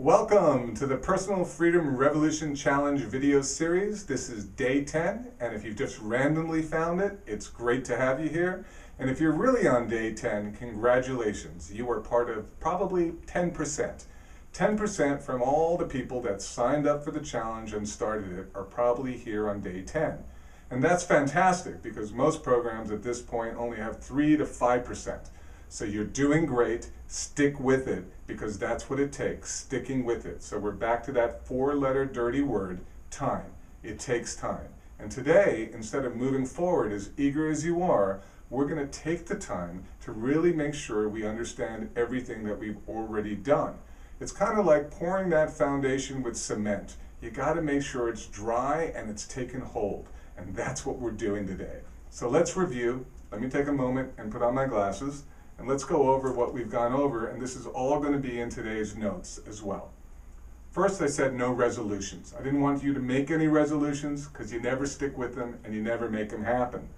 Welcome to the Personal Freedom Revolution Challenge video series. This is day 10, and if you've just randomly found it, it's great to have you here. And if you're really on day 10, congratulations. You are part of probably 10%. 10% from all the people that signed up for the challenge and started it are probably here on day 10. And that's fantastic because most programs at this point only have 3 to 5%. So you're doing great, stick with it, because that's what it takes, sticking with it. So we're back to that 4-letter dirty word, time. It takes time. And today, instead of moving forward as eager as you are, we're going to take the time to really make sure we understand everything that we've already done. It's kind of like pouring that foundation with cement. You got to make sure it's dry and it's taken hold. And that's what we're doing today. So let's review. Let me take a moment and put on my glasses. And let's go over what we've gone over, and this is all going to be in today's notes as well. First, I said no resolutions. I didn't want you to make any resolutions because you never stick with them and you never make them happen.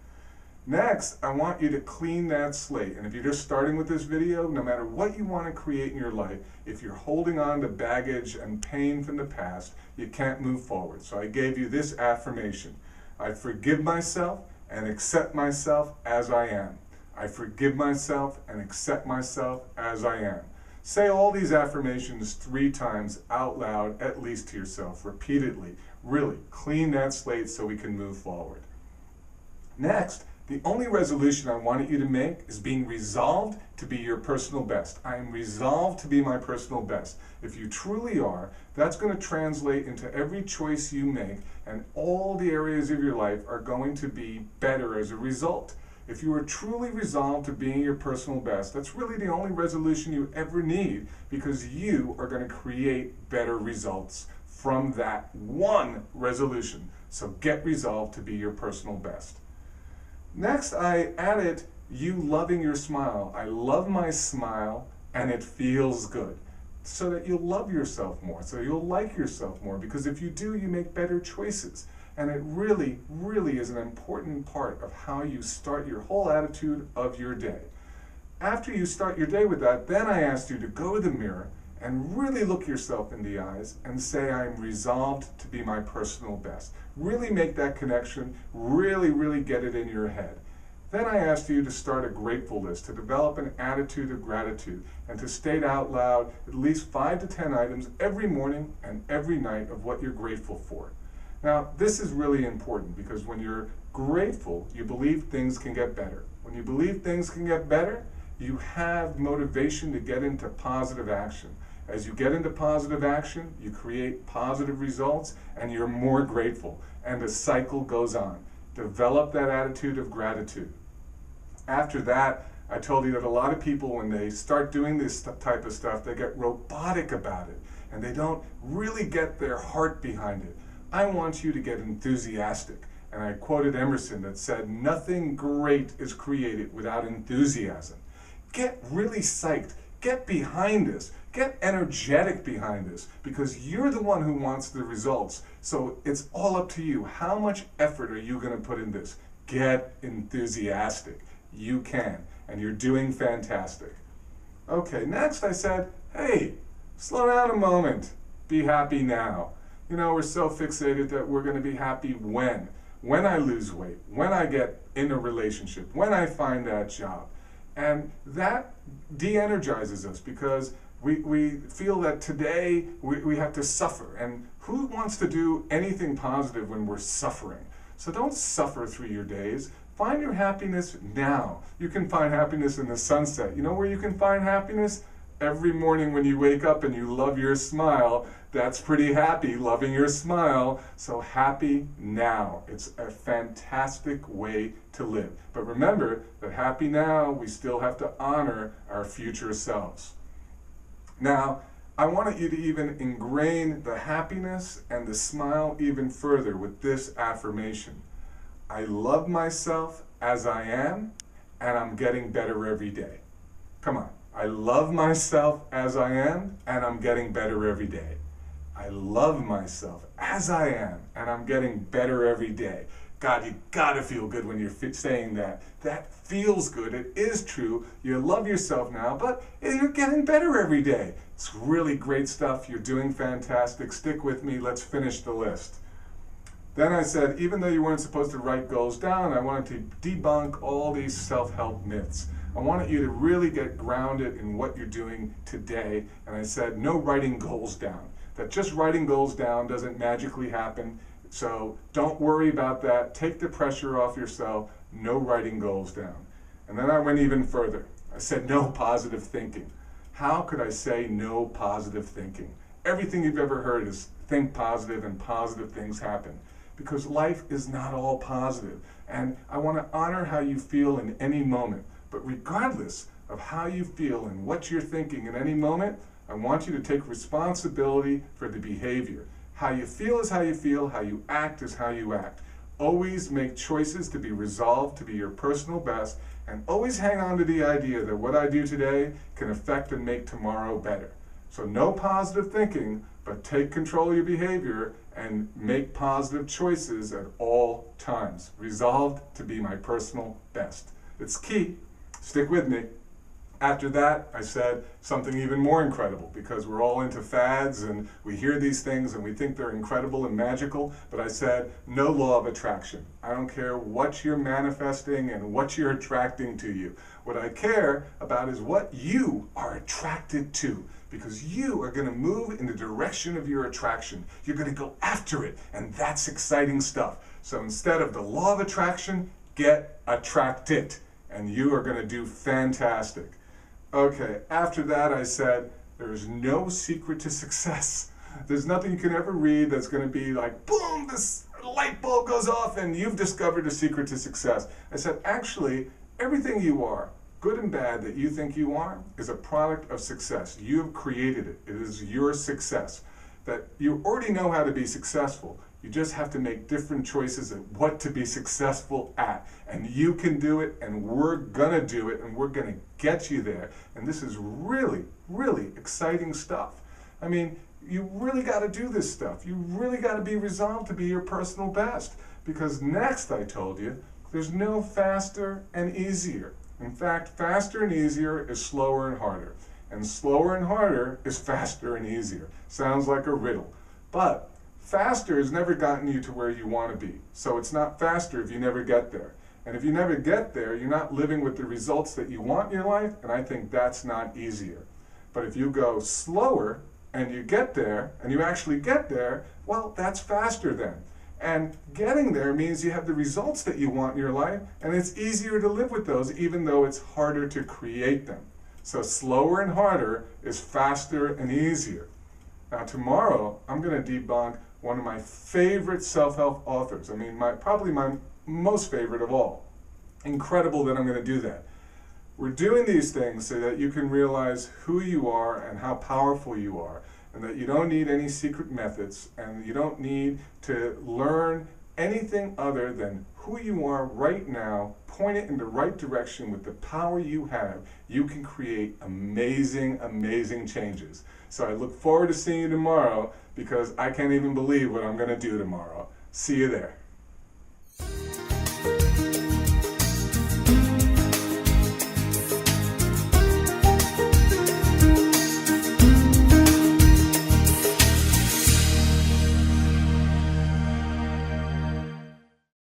Next, I want you to clean that slate. And if you're just starting with this video, no matter what you want to create in your life, if you're holding on to baggage and pain from the past, you can't move forward. So I gave you this affirmation. I forgive myself and accept myself as I am. I forgive myself and accept myself as I am. Say all these affirmations 3 times out loud, at least to yourself, repeatedly. Really clean that slate so we can move forward. Next, the only resolution I wanted you to make is being resolved to be your personal best. I am resolved to be my personal best. If you truly are, that's going to translate into every choice you make, and all the areas of your life are going to be better as a result. If you are truly resolved to being your personal best, that's really the only resolution you ever need, because you are going to create better results from that one resolution. So get resolved to be your personal best. Next, I added you loving your smile. I love my smile and it feels good. So that you'll love yourself more, so you'll like yourself more, because if you do, you make better choices. And it really, really is an important part of how you start your whole attitude of your day. After you start your day with that, then I asked you to go to the mirror and really look yourself in the eyes and say, I'm resolved to be my personal best. Really make that connection, really, really get it in your head. Then I asked you to start a grateful list, to develop an attitude of gratitude, and to state out loud at least 5 to 10 items every morning and every night of what you're grateful for. Now, this is really important because when you're grateful, you believe things can get better. When you believe things can get better, you have motivation to get into positive action. As you get into positive action, you create positive results and you're more grateful, and the cycle goes on. Develop that attitude of gratitude. After that, I told you that a lot of people, when they start doing this type of stuff, they get robotic about it and they don't really get their heart behind it. I want you to get enthusiastic. And I quoted Emerson that said, nothing great is created without enthusiasm. Get really psyched. Get behind this. Get energetic behind this, because you're the one who wants the results. So it's all up to you. How much effort are you going to put in this? Get enthusiastic. You can. And you're doing fantastic. Okay, next I said, hey, slow down a moment. Be happy now. You know, we're so fixated that we're going to be happy when I lose weight, when I get in a relationship, when I find that job. And that de-energizes us because we feel that today we have to suffer. And who wants to do anything positive when we're suffering? So don't suffer through your days. Find your happiness now. You can find happiness in the sunset. You know where you can find happiness? Every morning when you wake up and you love your smile. That's pretty happy, loving your smile. So happy now. It's a fantastic way to live. But remember that happy now, we still have to honor our future selves. Now, I wanted you to even ingrain the happiness and the smile even further with this affirmation. I love myself as I am, and I'm getting better every day. Come on. I love myself as I am, and I'm getting better every day. I love myself as I am, and I'm getting better every day. God, you gotta feel good when you're saying that. That feels good. It is true. You love yourself now, but you're getting better every day. It's really great stuff. You're doing fantastic. Stick with me. Let's finish the list. Then I said, even though you weren't supposed to write goals down, I wanted to debunk all these self-help myths. I wanted you to really get grounded in what you're doing today. And I said, no writing goals down. That just writing goals down doesn't magically happen. So don't worry about that. Take the pressure off yourself. No writing goals down. And then I went even further. I said, no positive thinking. How could I say no positive thinking? Everything you've ever heard is think positive and positive things happen. Because life is not all positive. And I want to honor how you feel in any moment. But regardless of how you feel and what you're thinking in any moment, I want you to take responsibility for the behavior. How you feel is how you feel, how you act is how you act. Always make choices to be resolved to be your personal best, and always hang on to the idea that what I do today can affect and make tomorrow better. So no positive thinking, but take control of your behavior and make positive choices at all times. Resolved to be my personal best. It's key. Stick with me. After that, I said something even more incredible, because we're all into fads and we hear these things and we think they're incredible and magical, but I said no law of attraction. I don't care what you're manifesting and what you're attracting to you. What I care about is what you are attracted to, because you are going to move in the direction of your attraction. You're going to go after it, and that's exciting stuff. So instead of the law of attraction, get attracted, and you are going to do fantastic. Okay, after that I said, there is no secret to success. There's nothing you can ever read that's going to be like, boom, this light bulb goes off and you've discovered a secret to success. I said, actually, everything you are, good and bad, that you think you are, is a product of success. You have created it. It is your success. That you already know how to be successful. You just have to make different choices at what to be successful at. And you can do it, and we're gonna do it, and we're gonna get you there. And this is really, really exciting stuff. I mean, you really gotta do this stuff. You really gotta be resolved to be your personal best. Because next, I told you, there's no faster and easier. In fact, faster and easier is slower and harder. And slower and harder is faster and easier. Sounds like a riddle. But faster has never gotten you to where you want to be. So it's not faster if you never get there. And if you never get there, you're not living with the results that you want in your life, and I think that's not easier. But if you go slower and you get there, and you actually get there, well, that's faster then. And getting there means you have the results that you want in your life, and it's easier to live with those, even though it's harder to create them. So slower and harder is faster and easier. Now tomorrow, I'm going to debunk one of my favorite self-help authors. I mean, probably my most favorite of all. Incredible that I'm going to do that. We're doing these things so that you can realize who you are and how powerful you are, and that you don't need any secret methods, and you don't need to learn anything other than who you are right now. Point it in the right direction. With the power you have, you can create amazing, amazing changes. So I look forward to seeing you tomorrow, because I can't even believe what I'm going to do tomorrow. See you there.